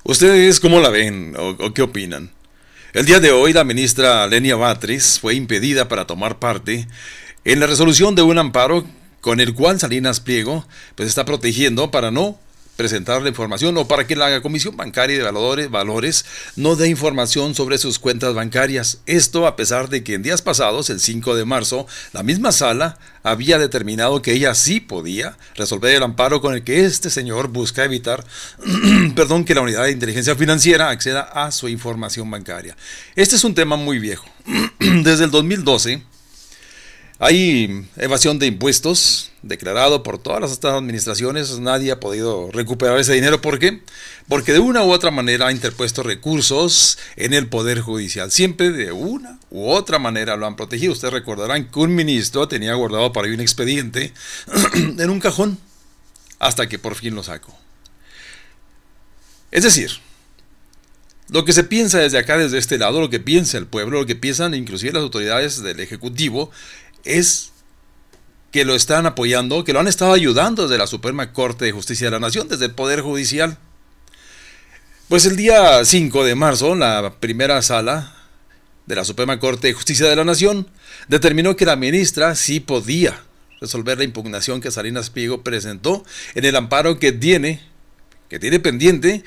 ¿Ustedes cómo la ven o qué opinan? El día de hoy la ministra Lenia Batres fue impedida para tomar parte en la resolución de un amparo con el cual Salinas Pliego pues está protegiendo para no presentar la información o para que la Comisión Bancaria de Valores no dé información sobre sus cuentas bancarias. Esto a pesar de que en días pasados, el 5 de marzo, la misma sala había determinado que ella sí podía resolver el amparo con el que este señor busca evitar que la Unidad de Inteligencia Financiera acceda a su información bancaria. Este es un tema muy viejo. Desde el 2012 hay evasión de impuestos declarado por todas las administraciones. Nadie ha podido recuperar ese dinero. ¿Por qué? Porque de una u otra manera ha interpuesto recursos en el Poder Judicial. Siempre de una u otra manera lo han protegido. Ustedes recordarán que un ministro tenía guardado para ahí un expediente en un cajón hasta que por fin lo sacó. Es decir, lo que se piensa desde acá, desde este lado, lo que piensa el pueblo, lo que piensan inclusive las autoridades del Ejecutivo, es que lo están apoyando, que lo han estado ayudando desde la Suprema Corte de Justicia de la Nación, desde el Poder Judicial. Pues el día 5 de marzo, la primera sala de la Suprema Corte de Justicia de la Nación determinó que la ministra sí podía resolver la impugnación que Salinas Pliego presentó en el amparo que tiene pendiente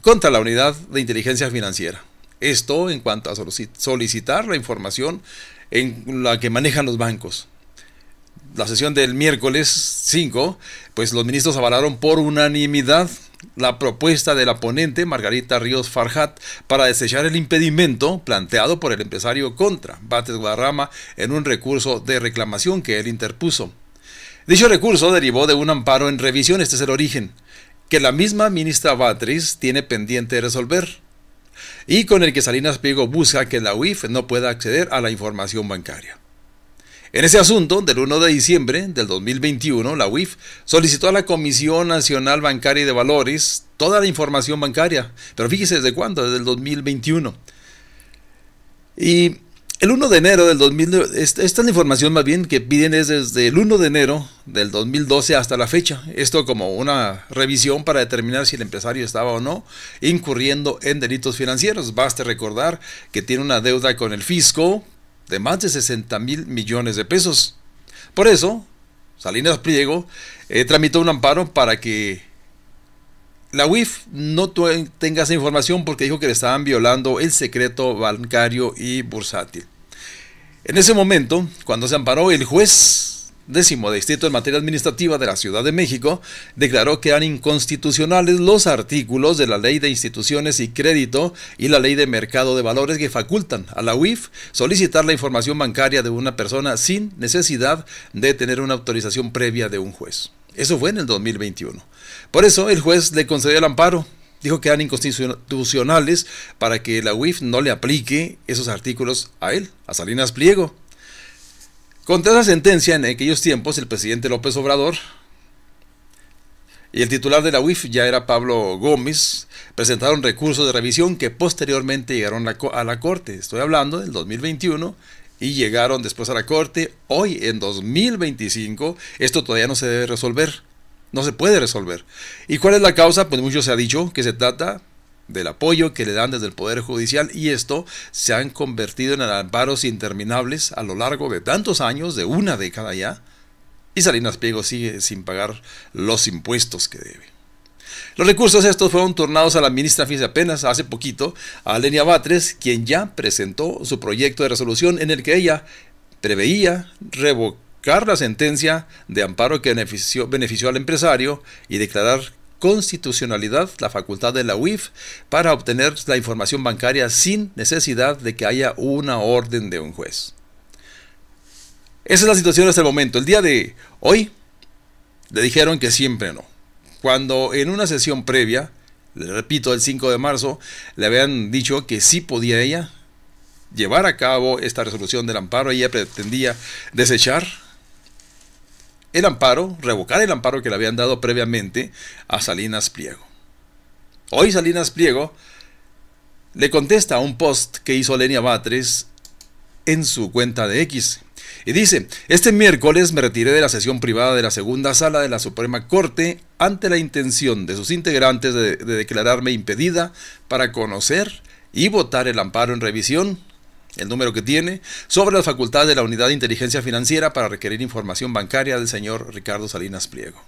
contra la Unidad de Inteligencia Financiera. Esto en cuanto a solicitar la información en la que manejan los bancos. La sesión del miércoles 5, pues los ministros avalaron por unanimidad la propuesta de la ponente Margarita Ríos Farjat para desechar el impedimento planteado por el empresario contra Batres Guadarrama en un recurso de reclamación que él interpuso. Dicho recurso derivó de un amparo en revisión, este es el origen, que la misma ministra Batres tiene pendiente de resolver, y con el que Salinas Pliego busca que la UIF no pueda acceder a la información bancaria. En ese asunto, del 1 de diciembre del 2021, la UIF solicitó a la Comisión Nacional Bancaria y de Valores toda la información bancaria, pero fíjese desde cuándo, desde el 2021. Y el 1 de enero del 2012, esta es la información más bien que piden es desde el 1 de enero del 2012 hasta la fecha. Esto como una revisión para determinar si el empresario estaba o no incurriendo en delitos financieros. Baste recordar que tiene una deuda con el fisco de más de 60,000 millones de pesos. Por eso, Salinas Pliego tramitó un amparo para que la UIF no tenga esa información porque dijo que le estaban violando el secreto bancario y bursátil. En ese momento, cuando se amparó, el juez 10º distrito en materia administrativa de la Ciudad de México declaró que eran inconstitucionales los artículos de la Ley de Instituciones y Crédito y la Ley de Mercado de Valores que facultan a la UIF solicitar la información bancaria de una persona sin necesidad de tener una autorización previa de un juez. Eso fue en el 2021. Por eso el juez le concedió el amparo. Dijo que eran inconstitucionales para que la UIF no le aplique esos artículos a él, a Salinas Pliego. Contra esa sentencia, en aquellos tiempos, el presidente López Obrador y el titular de la UIF, ya era Pablo Gómez, presentaron recursos de revisión que posteriormente llegaron a la Corte. Estoy hablando del 2021 y llegaron después a la Corte. Hoy, en 2025, esto todavía no se debe resolver. No se puede resolver. ¿Y cuál es la causa? Pues mucho se ha dicho que se trata del apoyo que le dan desde el Poder Judicial, y esto se han convertido en amparos interminables a lo largo de tantos años, de una década ya, y Salinas Pliego sigue sin pagar los impuestos que debe. Los recursos estos fueron turnados a la ministra, fíjese, apenas hace poquito, a Lenia Batres, quien ya presentó su proyecto de resolución en el que ella preveía revocar la sentencia de amparo que benefició al empresario y declarar constitucionalidad la facultad de la UIF para obtener la información bancaria sin necesidad de que haya una orden de un juez. Esa es la situación hasta el momento. El día de hoy le dijeron que siempre no. Cuando en una sesión previa, le repito, el 5 de marzo, le habían dicho que sí podía ella llevar a cabo esta resolución del amparo. Ella pretendía desechar el amparo, revocar el amparo que le habían dado previamente a Salinas Pliego. Hoy Salinas Pliego le contesta a un post que hizo Lenia Batres en su cuenta de X Y dice, este miércoles me retiré de la sesión privada de la segunda sala de la Suprema Corte ante la intención de sus integrantes de declararme impedida para conocer y votar el amparo en revisión, el número que tiene, sobre las facultades de la Unidad de Inteligencia Financiera para requerir información bancaria del señor Ricardo Salinas Pliego.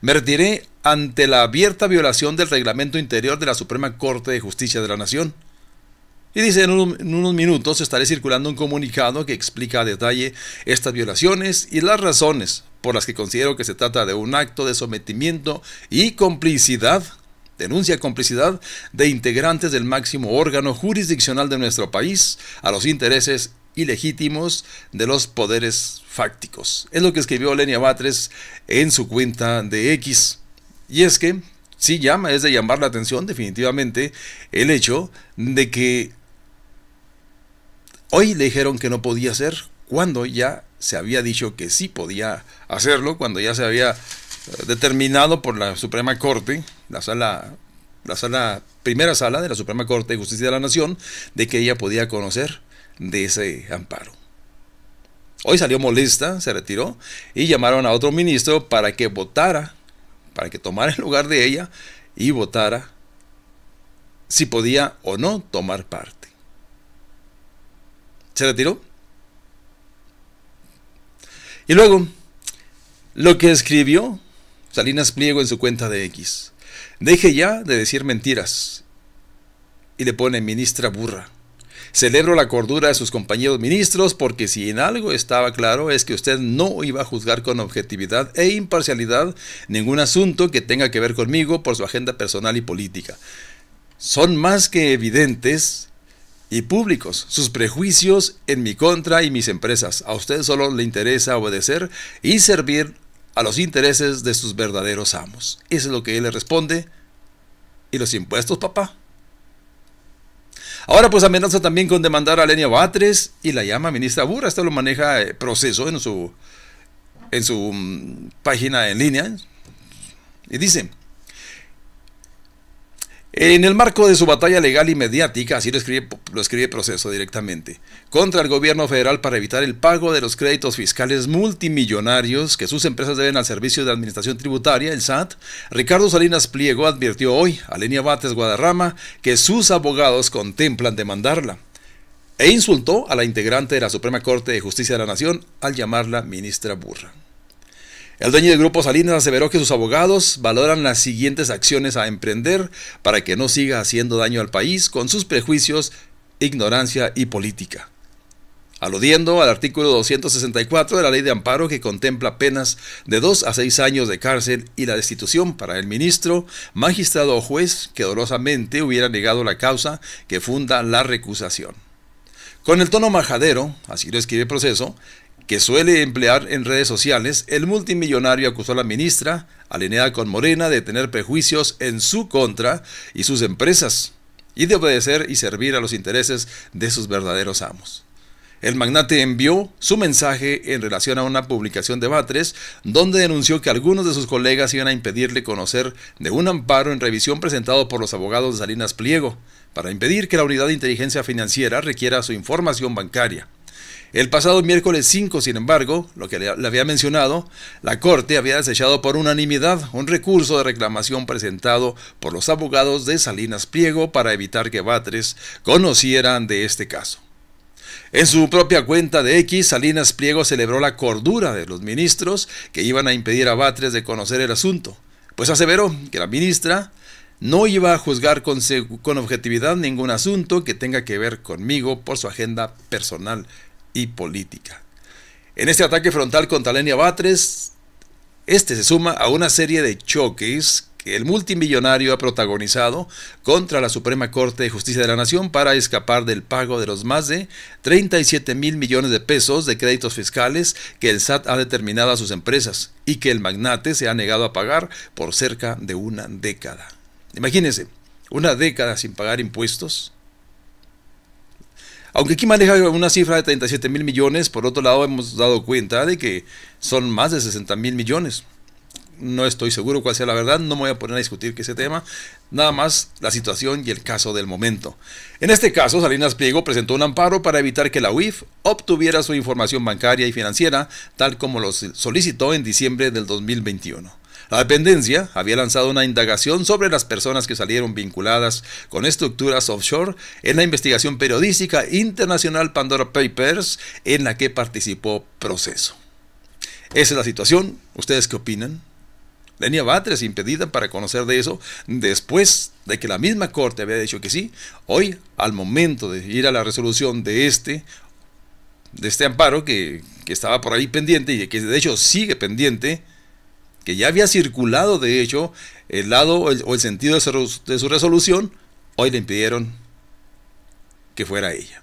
Me retiré ante la abierta violación del reglamento interior de la Suprema Corte de Justicia de la Nación. Y dice, en unos minutos estaré circulando un comunicado que explica a detalle estas violaciones y las razones por las que considero que se trata de un acto de sometimiento y complicidad, denuncia complicidad de integrantes del máximo órgano jurisdiccional de nuestro país a los intereses ilegítimos de los poderes fácticos. Es lo que escribió Lenia Batres en su cuenta de X. Y es que sí es de llamar la atención definitivamente el hecho de que hoy le dijeron que no podía hacer cuando ya se había dicho que sí podía hacerlo, cuando ya se había determinado por la Suprema Corte, primera sala de la Suprema Corte de Justicia de la Nación, de que ella podía conocer de ese amparo. Hoy salió molesta, se retiró y llamaron a otro ministro para que votara, para que tomara el lugar de ella y votara si podía o no tomar parte. Se retiró. Y luego, lo que escribió Salinas Pliego en su cuenta de X. Deje ya de decir mentiras. Y le pone ministra burra. Celebro la cordura de sus compañeros ministros porque si en algo estaba claro es que usted no iba a juzgar con objetividad e imparcialidad ningún asunto que tenga que ver conmigo por su agenda personal y política. Son más que evidentes y públicos sus prejuicios en mi contra y mis empresas. A usted solo le interesa obedecer y servir a los intereses de sus verdaderos amos. Eso es lo que él le responde. ¿Y los impuestos, papá? Ahora pues amenaza también con demandar a Lenia Batres y la llama ministra burra. Esto lo maneja Proceso en su página en línea. Y dice, en el marco de su batalla legal y mediática, así lo escribe Proceso directamente, contra el gobierno federal para evitar el pago de los créditos fiscales multimillonarios que sus empresas deben al Servicio de Administración Tributaria, el SAT, Ricardo Salinas Pliego advirtió hoy a Lenia Batres Guadarrama que sus abogados contemplan demandarla e insultó a la integrante de la Suprema Corte de Justicia de la Nación al llamarla ministra burra. El dueño del Grupo Salinas aseveró que sus abogados valoran las siguientes acciones a emprender para que no siga haciendo daño al país con sus prejuicios, ignorancia y política. Aludiendo al artículo 264 de la Ley de Amparo que contempla penas de 2 a 6 años de cárcel y la destitución para el ministro, magistrado o juez que dolosamente hubiera negado la causa que funda la recusación. Con el tono majadero, así lo escribe Proceso, que suele emplear en redes sociales, el multimillonario acusó a la ministra, alineada con Morena, de tener prejuicios en su contra y sus empresas, y de obedecer y servir a los intereses de sus verdaderos amos. El magnate envió su mensaje en relación a una publicación de Batres, donde denunció que algunos de sus colegas iban a impedirle conocer de un amparo en revisión presentado por los abogados de Salinas Pliego, para impedir que la Unidad de Inteligencia Financiera requiera su información bancaria. El pasado miércoles 5, sin embargo, lo que le había mencionado, la Corte había desechado por unanimidad un recurso de reclamación presentado por los abogados de Salinas Pliego para evitar que Batres conocieran de este caso. En su propia cuenta de X, Salinas Pliego celebró la cordura de los ministros que iban a impedir a Batres de conocer el asunto, pues aseveró que la ministra no iba a juzgar con objetividad ningún asunto que tenga que ver conmigo por su agenda personal y política. En este ataque frontal contra Lenia Batres, se suma a una serie de choques que el multimillonario ha protagonizado contra la Suprema Corte de Justicia de la Nación para escapar del pago de los más de 37,000 millones de pesos de créditos fiscales que el SAT ha determinado a sus empresas y que el magnate se ha negado a pagar por cerca de una década. Imagínense, una década sin pagar impuestos. Aunque aquí maneja una cifra de 37,000 millones, por otro lado hemos dado cuenta de que son más de 60,000 millones. no estoy seguro cuál sea la verdad, no me voy a poner a discutir que ese tema, nada más la situación y el caso del momento. En este caso, Salinas Pliego presentó un amparo para evitar que la UIF obtuviera su información bancaria y financiera, tal como lo solicitó en diciembre del 2021. La dependencia había lanzado una indagación sobre las personas que salieron vinculadas con estructuras offshore en la investigación periodística internacional Pandora Papers, en la que participó Proceso. Esa es la situación. ¿Ustedes qué opinan? Lenia Batres impedida para conocer de eso después de que la misma Corte había dicho que sí. Hoy, al momento de ir a la resolución de este amparo que estaba por ahí pendiente y que de hecho sigue pendiente, que ya había circulado de hecho el lado o el sentido de su resolución, hoy le impidieron que fuera ella.